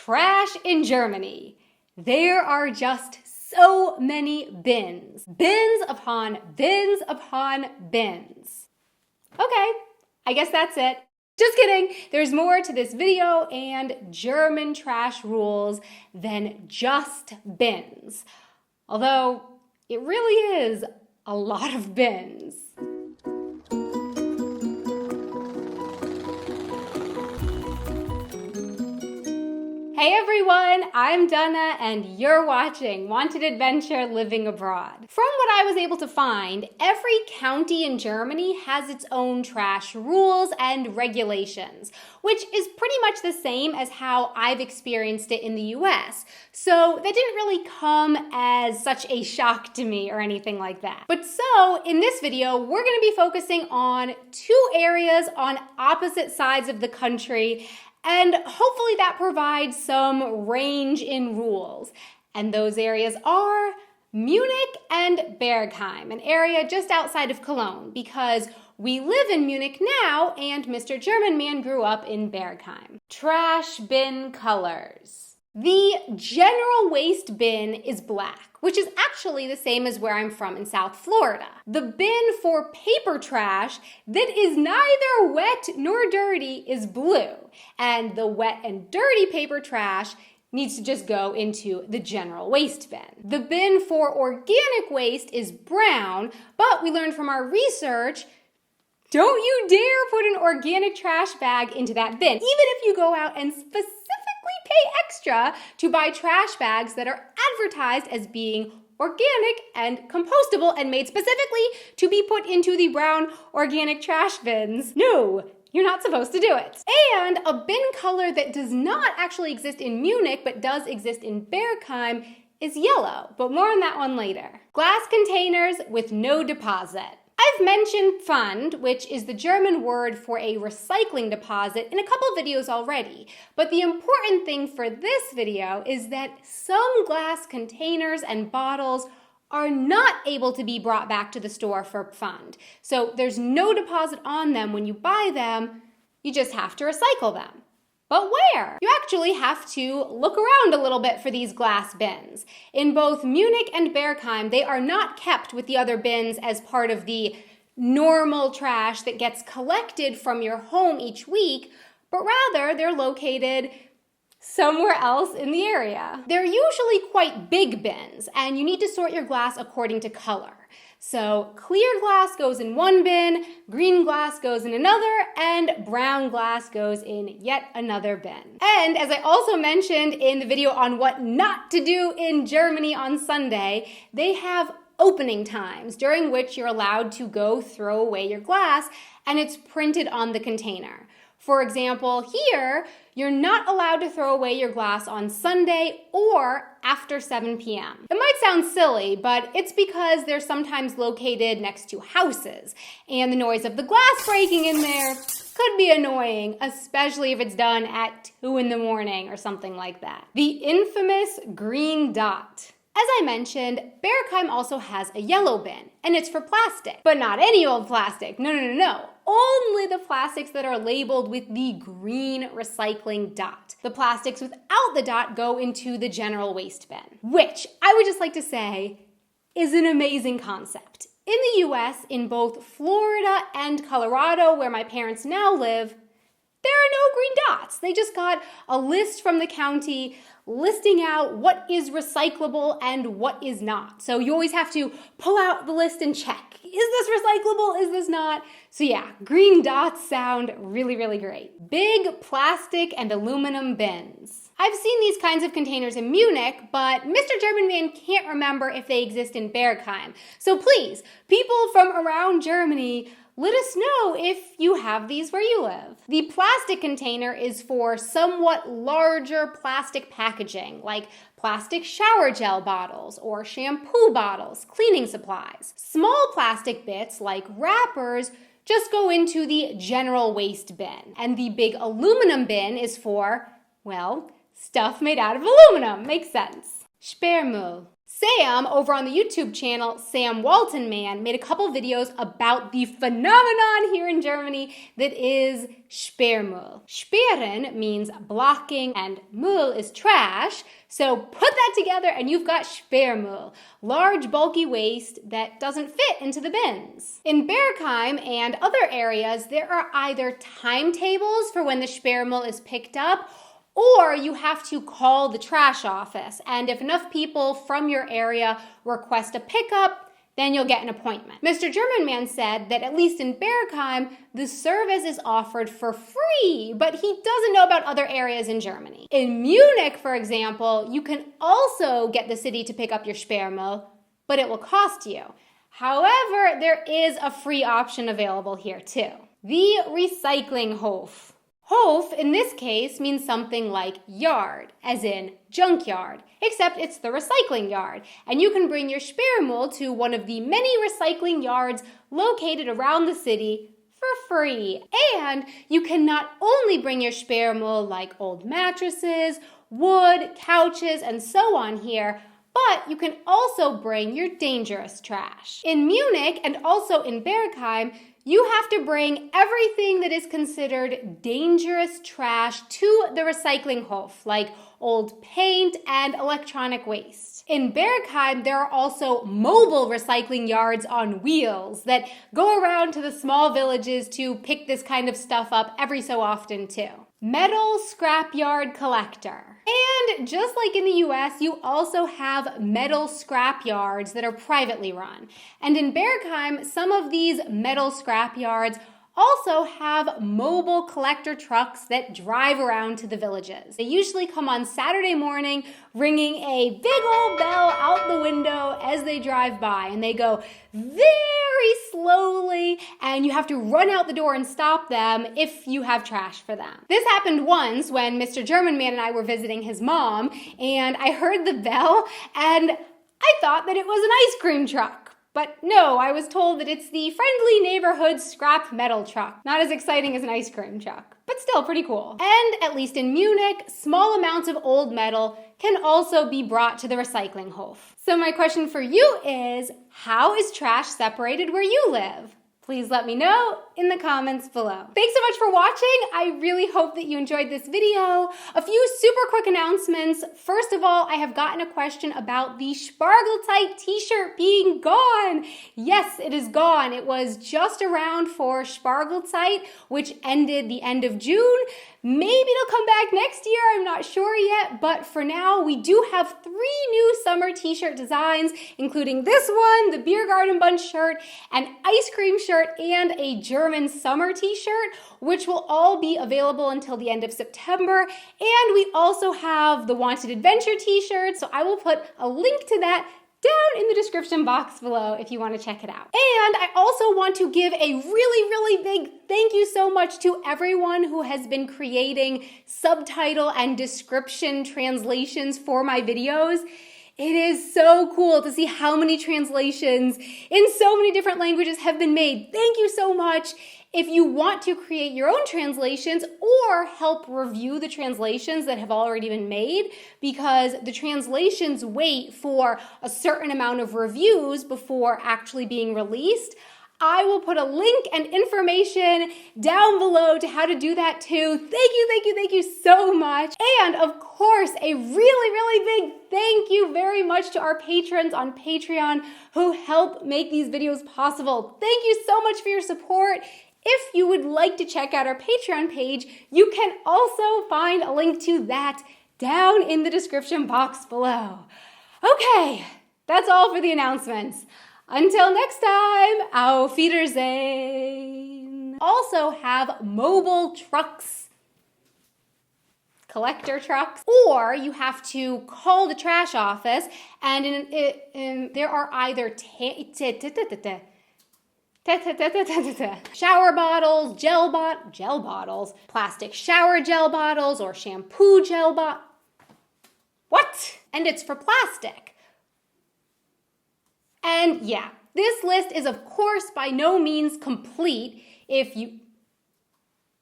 Trash in Germany. There are just so many bins. Bins upon bins upon bins. Okay, I guess that's it. Just kidding. There's more to this video and German trash rules than just bins. Although it really is a lot of bins. Hey everyone, I'm Donna and you're watching Wanted Adventure Living Abroad. From what I was able to find, every county in Germany has its own trash rules and regulations, which is pretty much the same as how I've experienced it in the US. So that didn't really come as such a shock to me or anything like that. But so in this video, we're going to be focusing on two areas on opposite sides of the country, and hopefully that provides some range in rules. And those areas are Munich and Bergheim, an area just outside of Cologne, because we live in Munich now and Mr. German Man grew up in Bergheim. Trash bin colors. The general waste bin is black, which is actually the same as where I'm from in South Florida. The bin for paper trash that is neither wet nor dirty is blue, and the wet and dirty paper trash needs to just go into the general waste bin. The bin for organic waste is brown, but we learned from our research, don't you dare put an organic trash bag into that bin, even if you go out and specifically pay extra to buy trash bags that are advertised as being organic and compostable and made specifically to be put into the brown organic trash bins. No, you're not supposed to do it. And a bin color that does not actually exist in Munich but does exist in Bergheim is yellow, but more on that one later. Glass containers with no deposit. I've mentioned Pfand, which is the German word for a recycling deposit, in a couple videos already. But the important thing for this video is that some glass containers and bottles are not able to be brought back to the store for Pfand. So there's no deposit on them when you buy them, you just have to recycle them. But where? You actually have to look around a little bit for these glass bins. In both Munich and Bergheim, they are not kept with the other bins as part of the normal trash that gets collected from your home each week, but rather they're located somewhere else in the area. They're usually quite big bins, and you need to sort your glass according to color. So clear glass goes in one bin, green glass goes in another, and brown glass goes in yet another bin. And as I also mentioned in the video on what not to do in Germany on Sunday, they have opening times during which you're allowed to go throw away your glass, and it's printed on the container. For example, here, you're not allowed to throw away your glass on Sunday or after 7 p.m. It might sound silly, but it's because they're sometimes located next to houses, and the noise of the glass breaking in there could be annoying, especially if it's done at 2 in the morning or something like that. The infamous green dot. As I mentioned, Bergheim also has a yellow bin, and it's for plastic. But not any old plastic, no. Only the plastics that are labeled with the green recycling dot. The plastics without the dot go into the general waste bin, which I would just like to say is an amazing concept. In the US, in both Florida and Colorado, where my parents now live, there are no green dots. They just got a list from the county listing out what is recyclable and what is not. So you always have to pull out the list and check. Is this recyclable? Is this not? So yeah, green dots sound really, really great. Big plastic and aluminum bins. I've seen these kinds of containers in Munich, but Mr. German Man can't remember if they exist in Bergheim. So please, people from around Germany, let us know if you have these where you live. The plastic container is for somewhat larger plastic packaging, like plastic shower gel bottles or shampoo bottles, cleaning supplies. Small plastic bits, like wrappers, just go into the general waste bin. And the big aluminum bin is for, well, stuff made out of aluminum. Makes sense. Sperrmüll. Sam, over on the YouTube channel, Sam Walton Man, made a couple videos about the phenomenon here in Germany that is Sperrmüll. Sperren means blocking and Müll is trash, so put that together and you've got Sperrmüll, large bulky waste that doesn't fit into the bins. In Bergheim and other areas, there are either timetables for when the Sperrmüll is picked up, or you have to call the trash office, and if enough people from your area request a pickup, then you'll get an appointment. Mr. German Man said that at least in Bergheim, the service is offered for free, but he doesn't know about other areas in Germany. In Munich, for example, you can also get the city to pick up your Sperrmüll, but it will cost you. However, there is a free option available here too. The recycling Hof. Hof, in this case, means something like yard, as in junkyard, except it's the recycling yard. And you can bring your Sperrmüll to one of the many recycling yards located around the city for free. And you can not only bring your Sperrmüll like old mattresses, wood, couches, and so on here, but you can also bring your dangerous trash. In Munich and also in Bergheim, you have to bring everything that is considered dangerous trash to the recycling Hof, like old paint and electronic waste. In Bergheim, there are also mobile recycling yards on wheels that go around to the small villages to pick this kind of stuff up every so often too. Metal scrapyard collector. And just like in the US, you also have metal scrap yards that are privately run. And in Bergheim, some of these metal scrap yards also have mobile collector trucks that drive around to the villages. They usually come on Saturday morning, ringing a big old bell out the window as they drive by, and they go very slowly, and you have to run out the door and stop them if you have trash for them. This happened once when Mr. German Man and I were visiting his mom, and I heard the bell, and I thought that it was an ice cream truck. But no, I was told that it's the friendly neighborhood scrap metal truck. Not as exciting as an ice cream truck, but still pretty cool. And at least in Munich, small amounts of old metal can also be brought to the recycling Hof. So my question for you is, how is trash separated where you live? Please let me know in the comments below. Thanks so much for watching. I really hope that you enjoyed this video. A few super quick announcements. First of all, I have gotten a question about the Spargelzeit t-shirt being gone. Yes, it is gone. It was just around for Spargelzeit, which ended the end of June. Maybe it'll come back next year, I'm not sure yet, but for now, we do have 3 new summer t-shirt designs, including this one, the Biergarten Bunch shirt, an ice cream shirt, and a German summer t-shirt, which will all be available until the end of September. And we also have the Wanted Adventure t-shirt, so I will put a link to that down in the description box below if you want to check it out. And I also want to give a really big thank you so much to everyone who has been creating subtitle and description translations for my videos. It is so cool to see how many translations in so many different languages have been made. Thank you so much. If you want to create your own translations or help review the translations that have already been made, because the translations wait for a certain amount of reviews before actually being released, I will put a link and information down below to how to do that too. Thank you so much. And of course, a really big thank you very much to our patrons on Patreon who help make these videos possible. Thank you so much for your support. If you would like to check out our Patreon page, you can also find a link to that down in the description box below. Okay, that's all for the announcements. Until next time, auf Wiedersehen. Also have mobile trucks, collector trucks, or you have to call the trash office, and there are either shower bottles, gel bottles, plastic shower gel bottles, or shampoo gel bottles. What? And it's for plastic. And yeah, this list is of course by no means complete if you